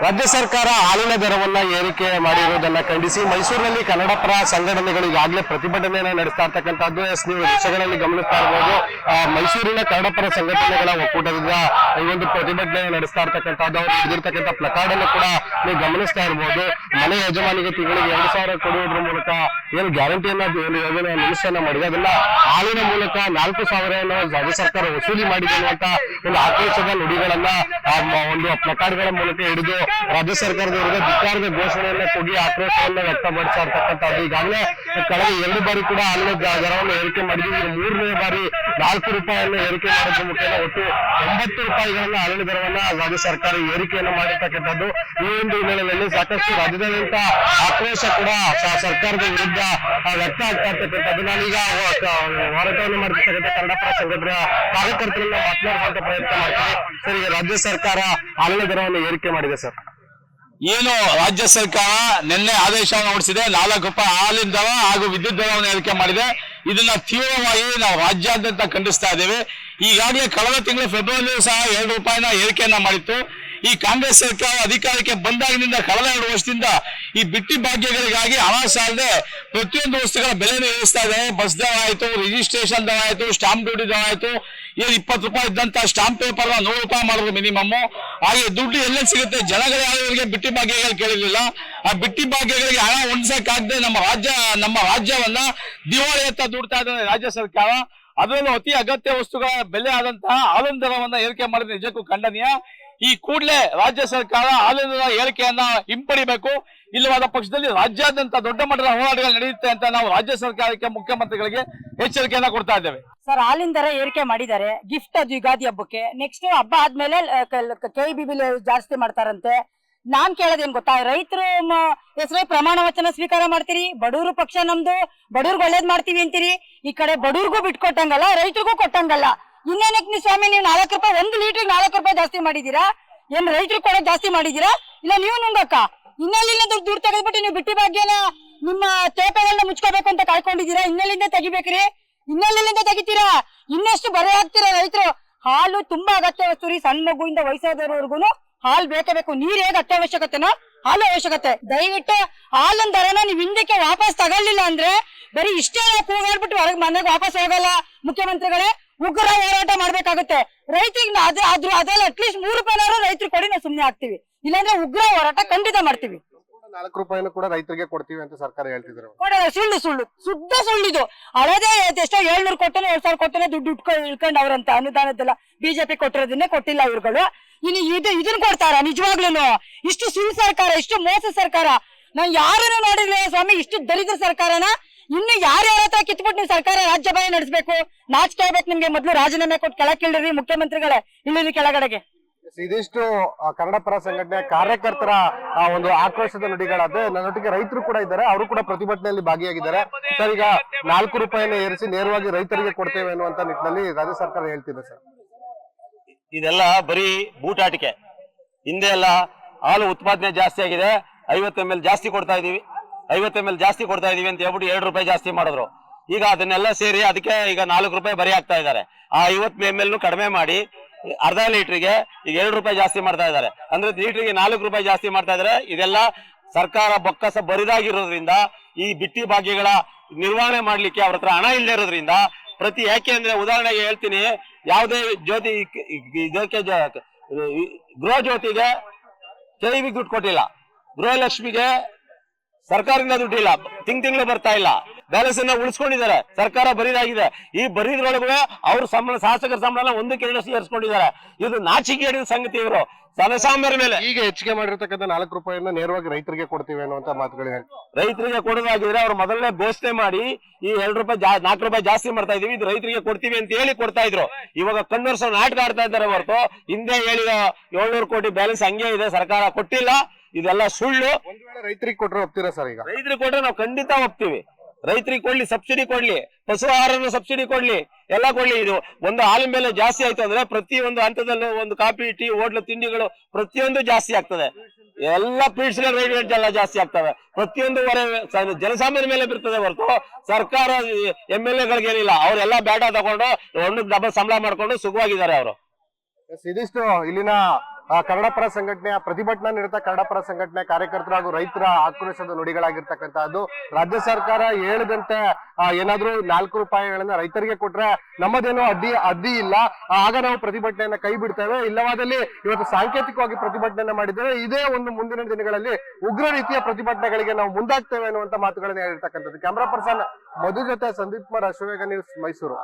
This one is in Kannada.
ರಾಜ್ಯ ಸರ್ಕಾರ ಹಾಲಿನ ದರವನ್ನ ಏರಿಕೆ ಮಾಡಿರುವುದನ್ನ ಖಂಡಿಸಿ ಮೈಸೂರಿನಲ್ಲಿ ಕನ್ನಡಪರ ಸಂಘಟನೆಗಳು ಈಗಾಗಲೇ ಪ್ರತಿಭಟನೆಯನ್ನ ನಡೆಸ್ತಾ ಇರ್ತಕ್ಕಂಥದ್ದು. ನೀವು ದೃಶ್ಯಗಳಲ್ಲಿ ಗಮನಿಸ್ತಾ ಇರಬಹುದು, ಮೈಸೂರಿನ ಕನ್ನಡಪರ ಸಂಘಟನೆಗಳ ಒಕ್ಕೂಟದಿಂದ ಈ ಒಂದು ಪ್ರತಿಭಟನೆ ನಡೆಸ್ತಾ ಇರ್ತಕ್ಕಂಥದ್ದು. ಅವರು ಹಿಡಿದಿರ್ತಕ್ಕಂಥ ಪ್ಲಕಾರ್ಡ್ ಅನ್ನು ಕೂಡ ನೀವು ಗಮನಿಸ್ತಾ ಇರಬಹುದು. ಮನೆ ಯಜಮಾನಿಗೆ ತಿಂಗಳಿಗೆ 2,000 ಕೊಡುವುದರ ಮೂಲಕ ಏನು ಗ್ಯಾರಂಟಿಯನ್ನ ಯೋಜನೆ ನಿಲ್ಲಿಸನ್ನ ಮಾಡಿದೆ, ಅದನ್ನ ಹಾಲಿನ ಮೂಲಕ 4,000 ರಾಜ್ಯ ಸರ್ಕಾರ ವಸೂಲಿ ಮಾಡಿದೆ ಅನ್ನುವಂತ ಒಂದು ಆಕ್ರೋಶದ ನುಡಿಗಳನ್ನ ಒಂದು ಪ್ಲಕಾರ್ಡ್ಗಳ ಮೂಲಕ ಹಿಡಿದು ರಾಜ್ಯ ಸರ್ಕಾರದ ವಿರುದ್ಧ ಧಿಕ್ಕಾರದ ಘೋಷಣೆಯನ್ನ ಕೂಗಿ ಆಕ್ರೋಶವನ್ನ ವ್ಯಕ್ತಪಡಿಸ್ತಾ ಇರ್ತಕ್ಕಂಥದ್ದು. ಈಗಾಗಲೇ ಕಳೆದ 2 ಬಾರಿ ಕೂಡ ಹಾಲಿನ ದರವನ್ನು ಏರಿಕೆ ಮಾಡಿದ್ವಿ. 3ನೇ ಬಾರಿ 4 ರೂಪಾಯಿಯನ್ನು ಏರಿಕೆ ಮಾಡೋದ್ರ ಮುಖೇನ ಒಟ್ಟು 90 ರೂಪಾಯಿಗಳನ್ನ ಹಾಲಿನ ದರವನ್ನ ರಾಜ್ಯ ಸರ್ಕಾರ ಏರಿಕೆಯನ್ನು ಮಾಡಿರ್ತಕ್ಕಂಥದ್ದು. ಈ ಒಂದು ಹಿನ್ನೆಲೆಯಲ್ಲಿ ಸಾಕಷ್ಟು ರಾಜ್ಯದಾದ್ಯಂತ ಆಕ್ರೋಶ ಕೂಡ ಸರ್ಕಾರದ ವಿರುದ್ಧ ವ್ಯಕ್ತ ಆಗ್ತಾ ಇರ್ತಕ್ಕಂಥದ್ದು. ನಾನೀಗ ಹೋರಾಟವನ್ನು ಮಾಡಿರ್ತಕ್ಕಂಥ ಕನ್ನಡಪರ ಸಂಘಟನೆಯ ಕಾರ್ಯಕರ್ತರನ್ನ ಮಾತನಾಡುವಂತ ಪ್ರಯತ್ನ ಮಾಡ್ತೀನಿ. ಸರ್, ಈಗ ರಾಜ್ಯ ಸರ್ಕಾರ ಹಾಲಿನ ದರವನ್ನು ಏರಿಕೆ ಮಾಡಿದೆ ಸರ್. ಏನು ರಾಜ್ಯ ಸರ್ಕಾರ ನಿನ್ನೆ ಆದೇಶವನ್ನು ಹೊರಡಿಸಿದೆ, 4 ರೂಪಾಯಿ ಹಾಲಿನ ದರ ಹಾಗೂ ವಿದ್ಯುತ್ ದರವನ್ನು ಏರಿಕೆ ಮಾಡಿದೆ. ಇದನ್ನ ತೀವ್ರವಾಗಿ ನಾವು ರಾಜ್ಯಾದ್ಯಂತ ಖಂಡಿಸ್ತಾ ಇದ್ದೇವೆ. ಈಗಾಗಲೇ ಕಳೆದ ತಿಂಗಳು ಫೆಬ್ರವರಿಯಲ್ಲೂ ಸಹ 2 ರೂಪಾಯಿನ ಏರಿಕೆಯನ್ನ ಮಾಡಿತ್ತು. ಈ ಕಾಂಗ್ರೆಸ್ ಸರ್ಕಾರ ಅಧಿಕಾರಕ್ಕೆ ಬಂದಾಗಿನಿಂದ ಕಳೆದ 2 ವರ್ಷದಿಂದ ಈ ಬಿಟ್ಟಿ ಭಾಗ್ಯಗಳಿಗಾಗಿ ಹಣ ಸಾಲದೆ ಪ್ರತಿಯೊಂದು ವಸ್ತುಗಳ ಬೆಲೆಯನ್ನು ಏರಿಸ್ತಾ ಇದ್ದಾರೆ. ಬಸ್ ದರ ಆಯ್ತು, ರಿಜಿಸ್ಟ್ರೇಷನ್ ದರ ಆಯ್ತು, ಸ್ಟಾಂಪ್ ಡ್ಯೂಟಿ ದರ ಆಯ್ತು. ಏನು 20 ರೂಪಾಯಿ ಇದ್ದಂತ ಸ್ಟಾಂಪ್ ಪೇಪರ್ 100 ರೂಪಾಯಿ ಮಾಡಿದ್ರು ಮಿನಿಮಮ್. ಹಾಗೆ ದುಡ್ಡು ಎಲ್ಲ ಸಿಗುತ್ತೆ, ಜನಗಳು ಯಾರಿಗೆ ಬಿಟ್ಟಿ ಭಾಗ್ಯಗಳು ಕೇಳಿರಲಿಲ್ಲ. ಆ ಬಿಟ್ಟಿ ಭಾಗ್ಯಗಳಿಗೆ ಹಣ ಹೊಂದಿಸಕ್ಕಾಗದೆ ನಮ್ಮ ರಾಜ್ಯವನ್ನ ದಿವಾಳಿಯತ್ತ ದುಡ್ತಾ ಇದ್ದಾರೆ ರಾಜ್ಯ ಸರ್ಕಾರ. ಅದರಲ್ಲೂ ಅತಿ ಅಗತ್ಯ ವಸ್ತುಗಳ ಬೆಲೆ ಆದಂತಹ ಹಾಲಿನ ದರವನ್ನ ಏರಿಕೆ ಮಾಡಿದ್ರೆ ನಿಜಕ್ಕೂ ಖಂಡನೀಯ. ಈ ಕೂಡಲೇ ರಾಜ್ಯ ಸರ್ಕಾರ ಹಾಲಿನ ದರ ಏರಿಕೆಯನ್ನ ಹಿಂಪಡಿಬೇಕು. ಇಲ್ಲವಾದ ಪಕ್ಷದಲ್ಲಿ ರಾಜ್ಯಾದ್ಯಂತ ದೊಡ್ಡ ಮಟ್ಟದ ಹೋರಾಟಗಳು ನಡೆಯುತ್ತೆ ಅಂತ ನಾವು ರಾಜ್ಯ ಸರ್ಕಾರಕ್ಕೆ, ಮುಖ್ಯಮಂತ್ರಿಗಳಿಗೆ ಎಚ್ಚರಿಕೆಯನ್ನ ಕೊಡ್ತಾ ಇದ್ದೇವೆ. ಸರ್, ಹಾಲಿನ ದರ ಏರಿಕೆ ಮಾಡಿದ್ದಾರೆ. ಗಿಫ್ಟ್ ಅದು ಯುಗಾದಿ ಹಬ್ಬಕ್ಕೆ. ನೆಕ್ಸ್ಟ್ ಹಬ್ಬ ಆದ್ಮೇಲೆ KEB ಬಿಲ್ ಜಾಸ್ತಿ ಮಾಡ್ತಾರಂತೆ. ನಾನ್ ಕೇಳೋದೇನ್ ಗೊತ್ತಾ, ರೈತರು ಹೆಸರೇ ಪ್ರಮಾಣ ವಚನ ಸ್ವೀಕಾರ ಮಾಡ್ತೀರಿ. ಬಡವರು ಪಕ್ಷ ನಮ್ದು, ಬಡವ್ರಿಗೆ ಒಳ್ಳೇದ್ ಮಾಡ್ತೀವಿ ಅಂತೀರಿ. ಈ ಕಡೆ ಬಡವ್ರಿಗೂ ಬಿಟ್ಕೊಟ್ಟಂಗಲ್ಲ, ರೈತರಿಗೂ ಕೊಟ್ಟಂಗಲ್ಲ. ಇನ್ನೇನಕ್ಕೆ ನೀವು ಸ್ವಾಮಿ, ನೀವು 4 ರೂಪಾಯಿ 1 ಲೀಟರ್ಗೆ 4 ರೂಪಾಯಿ ಜಾಸ್ತಿ ಮಾಡಿದೀರಾ? ಏನ್ ರೈತರು ಕೊಡೋದು ಜಾಸ್ತಿ ಮಾಡಿದೀರಾ? ಇಲ್ಲ ನೀವು ನುಂಗಕ್ಕ ಇನ್ನೆಲ್ಲಿಂದ ದುಡ್ಡು ತೆಗೆದ್ಬಿಟ್ಟು ನೀವು ಬಿಟ್ಟಿ ಭಾಗ್ಯನ ನಿಮ್ಮ ತೇಪೆಗಳನ್ನ ಮುಚ್ಕೋಬೇಕು ಅಂತ ಕಾಯ್ಕೊಂಡಿದ್ದೀರಾ? ಇನ್ನೆಲ್ಲಿಂದ ತೆಗಿಬೇಕ್ರಿ? ಇನ್ನೆಲ್ಲಿಂದ ತೆಗಿತೀರಾ? ಇನ್ನೆಷ್ಟು ಬರೆ ಹಾಕ್ತೀರಾ ರೈತರು? ಹಾಲು ತುಂಬಾ ಅಗತ್ಯ ವಸ್ತು ರೀ. ಸಣ್ಣ ಮಗುವಿಂದ ವಯಸ್ಸಾದವರೆಗೂ ಹಾಲು ಬೇಕೇ ಬೇಕು. ನೀರ್ ಹೇಗೆ ಅತ್ಯವಶ್ಯಕತೆನೋ ಹಾಲು ಅವಶ್ಯಕತೆ. ದಯವಿಟ್ಟು ಹಾಲಿನ ದರನ ನೀವು ಹಿಂದಕ್ಕೆ ವಾಪಸ್ ತಗೊಳ್ಳಿಲ್ಲ ಅಂದ್ರೆ ಬರೀ ಇಷ್ಟೇ ಕೂಗಾಡ್ಬಿಟ್ಟು ಹೊರಗೆ ಮನೆಗೆ ವಾಪಸ್ ಹೋಗಲ್ಲ ಮುಖ್ಯಮಂತ್ರಿಗಳೇ. ಉಗ್ರ ಹೋರಾಟ ಮಾಡ್ಬೇಕಾಗುತ್ತೆ ರೈತರಿಗೆ. ಅದ್ರಲ್ಲಿ ಅಟ್ಲೀಸ್ಟ್ 3 ರೂಪಾಯಿನಾರು ರೈತರು ಕೊಡಿ, ನಾವು ಸುಮ್ನೆ ಆಗ್ತೀವಿ. ಇಲ್ಲಾಂದ್ರೆ ಉಗ್ರ ಹೋರಾಟ ಖಂಡಿತ ಮಾಡ್ತೀವಿ. 4 ರೂಪಾಯಿನೂ ಕೂಡ ರೈತರಿಗೆ ಕೊಡ್ತೀವಿ ಅಂತ ಸರ್ಕಾರ ಹೇಳ್ತಿದ್ರು. ಸುಳ್ಳು ಶುದ್ಧ ಸುಳ್ಳಿದು. ಹಳದೇ ಎಷ್ಟೋ 700 ಕೊಟ್ಟನೆ 2,000 ಕೊಟ್ಟನೆ ದುಡ್ಡು ಇಟ್ಕೊಂಡು ಅವ್ರಂತ ಅನುದಾನದೆಲ್ಲ ಬಿಜೆಪಿ ಕೊಟ್ಟಿರೋದನ್ನೇ ಕೊಟ್ಟಿಲ್ಲ ಇವ್ರುಗಳು. ಇನ್ನು ಇದನ್ನ ಕೊಡ್ತಾರ? ನಿಜವಾಗ್ಲೂ ಇಷ್ಟು ಸುಳ್ಳು ಸರ್ಕಾರ, ಇಷ್ಟು ಮೋಸ ಸರ್ಕಾರ ನಾವ್ ಯಾರನ್ನು ನೋಡಿರ್ಲಿಲ್ಲ ಸ್ವಾಮಿ. ಇಷ್ಟು ದರಿದ್ರ ಸರ್ಕಾರನ ಇನ್ನು ಯಾರ್ಯಾರ ಹತ್ರ ಕಿತ್ಬಿಟ್ಟು ನೀವು ಸರ್ಕಾರ ರಾಜ್ಯಭಾರ ನಡೆಸಬೇಕು. ನಾಚಿಕೆ ಆಗ್ಬೇಕು ನಿಮ್ಗೆ. ಮೊದ್ಲು ರಾಜೀನಾಮೆ ಕೊಟ್ಟು ಕೆಳಗಿಳಿರಿ ಮುಖ್ಯಮಂತ್ರಿಗಳೇ, ಇಳಿರಿ ಕೆಳಗಡೆಗೆ. ಇದಿಷ್ಟು ಕನ್ನಡಪರ ಸಂಘಟನೆಯ ಕಾರ್ಯಕರ್ತರ ಒಂದು ಆಕ್ರೋಶದ ನುಡಿಗಳಾದ್ರೆ. ನನ್ನೊಟ್ಟಿಗೆ ರೈತರು ಕೂಡ ಇದ್ದಾರೆ, ಅವರು ಕೂಡ ಪ್ರತಿಭಟನೆಯಲ್ಲಿ ಭಾಗಿಯಾಗಿದ್ದಾರೆ. ಸರ್, ಈಗ 4 ರೂಪಾಯಿನ ಏರಿಸಿ ನೇರವಾಗಿ ರೈತರಿಗೆ ಕೊಡ್ತೇವೆ ಅನ್ನುವಂತ ನಿಟ್ಟಿನಲ್ಲಿ ರಾಜ್ಯ ಸರ್ಕಾರ ಹೇಳ್ತಿದೆ ಸರ್. ಇದೆಲ್ಲ ಬರೀ ಬೂಟಾಟಿಕೆ. ಹಿಂದೆ ಎಲ್ಲ ಹಾಲು ಉತ್ಪಾದನೆ ಜಾಸ್ತಿ ಆಗಿದೆ, 50 ml ಜಾಸ್ತಿ ಕೊಡ್ತಾ ಇದೀವಿ, 50 ml ಜಾಸ್ತಿ ಕೊಡ್ತಾ ಇದೀವಿ ಅಂತ ಹೇಳ್ಬಿಟ್ಟು 2 ರೂಪಾಯಿ ಜಾಸ್ತಿ ಮಾಡಿದ್ರು. ಈಗ ಅದನ್ನೆಲ್ಲ ಸೇರಿ ಅದಕ್ಕೆ ಈಗ 4 ರೂಪಾಯಿ ಬರೀ ಆಗ್ತಾ ಇದ್ದಾರೆ. ಆ 50 ml ಕಡಿಮೆ ಮಾಡಿ ಅರ್ಧ ಲೀಟರ್ಗೆ ಈಗ 2 ರೂಪಾಯಿ ಜಾಸ್ತಿ ಮಾಡ್ತಾ ಇದ್ದಾರೆ. ಅಂದ್ರೆ ಲೀಟರ್ಗೆ 4 ರೂಪಾಯಿ ಜಾಸ್ತಿ ಮಾಡ್ತಾ ಇದ್ದಾರೆ. ಇದೆಲ್ಲ ಸರ್ಕಾರ ಬೊಕ್ಕಸ ಬರಿದಾಗಿರೋದ್ರಿಂದ, ಈ ಬಿಟ್ಟಿ ಭಾಗ್ಯಗಳ ನಿರ್ವಹಣೆ ಮಾಡ್ಲಿಕ್ಕೆ ಅವ್ರ ಹತ್ರ ಹಣ ಇಲ್ಲದೆ ಇರೋದ್ರಿಂದ ಯಾಕೆ ಅಂದ್ರೆ ಉದಾಹರಣೆಗೆ ಹೇಳ್ತೀನಿ, ಯಾವುದೇ ಜ್ಯೋತಿ ಇದಕ್ಕೆ ಗೃಹ ಜ್ಯೋತಿಗೆ KEB ದುಡ್ಡು ಕೊಟ್ಟಿಲ್ಲ, ಗೃಹಲಕ್ಷ್ಮಿಗೆ ಸರ್ಕಾರದಿಂದ ದುಡ್ಡಿಲ್ಲ, ತಿಂಗಳು ಬರ್ತಾ ಇಲ್ಲ. ಬ್ಯಾಲೆನ್ಸ್ ಅನ್ನ ಉಳಿಸ್ಕೊಂಡಿದ್ದಾರೆ, ಸರ್ಕಾರ ಬರಿದಾಗಿದೆ. ಈ ಬರಿದ್ರೊಳಗೂ ಅವ್ರ ಸಂಬಳ, ಶಾಸಕರ ಸಂಬಳ 1 ಏರ್ಸ್ಕೊಂಡಿದ್ದಾರೆ. ಇದು ನಾಚಿಕೆ ಸಂಗತಿ. ಇವರು ಜನಸಾಮಾನ್ಯರ ಮೇಲೆ ಈಗ ಹೆಚ್ಚಿಗೆ ಮಾಡಿರ್ತಕ್ಕಂಥ 4 ರೂಪಾಯಿನ ನೇರವಾಗಿ ರೈತರಿಗೆ ಕೊಡ್ತೀವಿ ಅನ್ನುವಂತ ಮಾತುಗಳು ರೈತರಿಗೆ ಕೊಡೋದಾಗಿದ್ರೆ ಅವ್ರು ಮೊದಲನೇ ಘೋಷಣೆ ಮಾಡಿ ಈ 2 ರೂಪಾಯಿ 4 ರೂಪಾಯಿ ಜಾಸ್ತಿ ಮಾಡ್ತಾ ಇದೀವಿ, ಇದು ರೈತರಿಗೆ ಕೊಡ್ತೀವಿ ಅಂತ ಹೇಳಿ ಕೊಡ್ತಾ ಇದ್ರು. ಇವಾಗ ಕಣ್ಣರ್ಸ ನಾಟಕ ಆಡ್ತಾ ಇದ್ದಾರೆ ಹೊರತು ಹಿಂದೆ ಹೇಳಿದ 700 ಕೋಟಿ ಬ್ಯಾಲೆನ್ಸ್ ಹಂಗೆ ಇದೆ, ಸರ್ಕಾರ ಕೊಟ್ಟಿಲ್ಲ. ಇದೆಲ್ಲ ಸುಳ್ಳು. ಒಂದ್ ವೇಳೆ ರೈತರಿಗೆ ಕೊಟ್ಟರೆ ಒಪ್ತೀರಾ ಸರ್? ಈಗ ರೈತರಿಗೆ ಕೊಟ್ರೆ ನಾವು ಖಂಡಿತ ಒಪ್ತೀವಿ. ರೈತರಿಗೆ ಕೊಡ್ಲಿ, ಸಬ್ಸಿಡಿ ಕೊಡ್ಲಿ, ಪಶು ಆಹಾರನ ಸಬ್ಸಿಡಿ ಕೊಡ್ಲಿ, ಎಲ್ಲ ಕೊಡ್ಲಿ. ಇದು ಒಂದು ಹಾಲಿನ ಬೆಲೆ ಜಾಸ್ತಿ ಆಯ್ತು ಅಂದ್ರೆ ಪ್ರತಿಯೊಂದು ಹಂತದಲ್ಲೂ ಒಂದು ಕಾಫಿ, ಟೀ, ಹೋಟ್ಲು ತಿಂಡಿಗಳು ಪ್ರತಿಯೊಂದು ಜಾಸ್ತಿ ಆಗ್ತದೆ. ಎಲ್ಲ ಫೀಡ್ಸ್ ರೈಟ್ ಎಲ್ಲ ಜಾಸ್ತಿ ಆಗ್ತವೆ. ಪ್ರತಿಯೊಂದು ಜನಸಾಮಾನ್ಯರ ಮೇಲೆ ಬರ್ತದೆ ಹೊರತು ಸರ್ಕಾರ MLA ಗಳಿಗೆ ಏನಿಲ್ಲ. ಅವರೆಲ್ಲ ಬ್ಯಾಟ ತಗೊಂಡು 1 ಡಬಲ್ ಸಂಬಳ ಮಾಡ್ಕೊಂಡು ಸುಖವಾಗಿದ್ದಾರೆ ಅವರು. ಇದಿಷ್ಟು ಇಲ್ಲಿನ ಕನ್ನಡಪರ ಸಂಘಟನೆಯ ಪ್ರತಿಭಟನಾ ನಿರತ ಕನ್ನಡಪರ ಸಂಘಟನೆ ಕಾರ್ಯಕರ್ತರು ಹಾಗೂ ರೈತರ ಆಕ್ರೋಶದ ನುಡಿಗಳಾಗಿರ್ತಕ್ಕಂಥದ್ದು. ರಾಜ್ಯ ಸರ್ಕಾರ ಹೇಳಿದಂತೆ ಏನಾದ್ರೂ 4 ರೂಪಾಯಿಗಳನ್ನ ರೈತರಿಗೆ ಕೊಟ್ರೆ ನಮ್ಮದೇನೋ ಅಡ್ಡಿ ಇಲ್ಲ, ಆಗ ನಾವು ಪ್ರತಿಭಟನೆಯನ್ನ ಕೈ ಬಿಡ್ತೇವೆ, ಇಲ್ಲವಾದಲ್ಲಿ ಇವತ್ತು ಸಾಂಕೇತಿಕವಾಗಿ ಪ್ರತಿಭಟನೆ ಮಾಡಿದ್ದೇವೆ, ಇದೇ ಒಂದು ಮುಂದಿನ ದಿನಗಳಲ್ಲಿ ಉಗ್ರ ರೀತಿಯ ಪ್ರತಿಭಟನೆಗಳಿಗೆ ನಾವು ಮುಂದಾಗ್ತೇವೆ ಅನ್ನುವಂತ ಮಾತುಗಳನ್ನ ಹೇಳಿರ್ತಕ್ಕಂಥದ್ದು. ಕ್ಯಾಮರಾ ಪರ್ಸನ್ ಮಧು ಜೊತೆ ಸಂದೀಪ್ ಕುಮಾರ್, ಅಶ್ವವೇಗ ನ್ಯೂಸ್, ಮೈಸೂರು.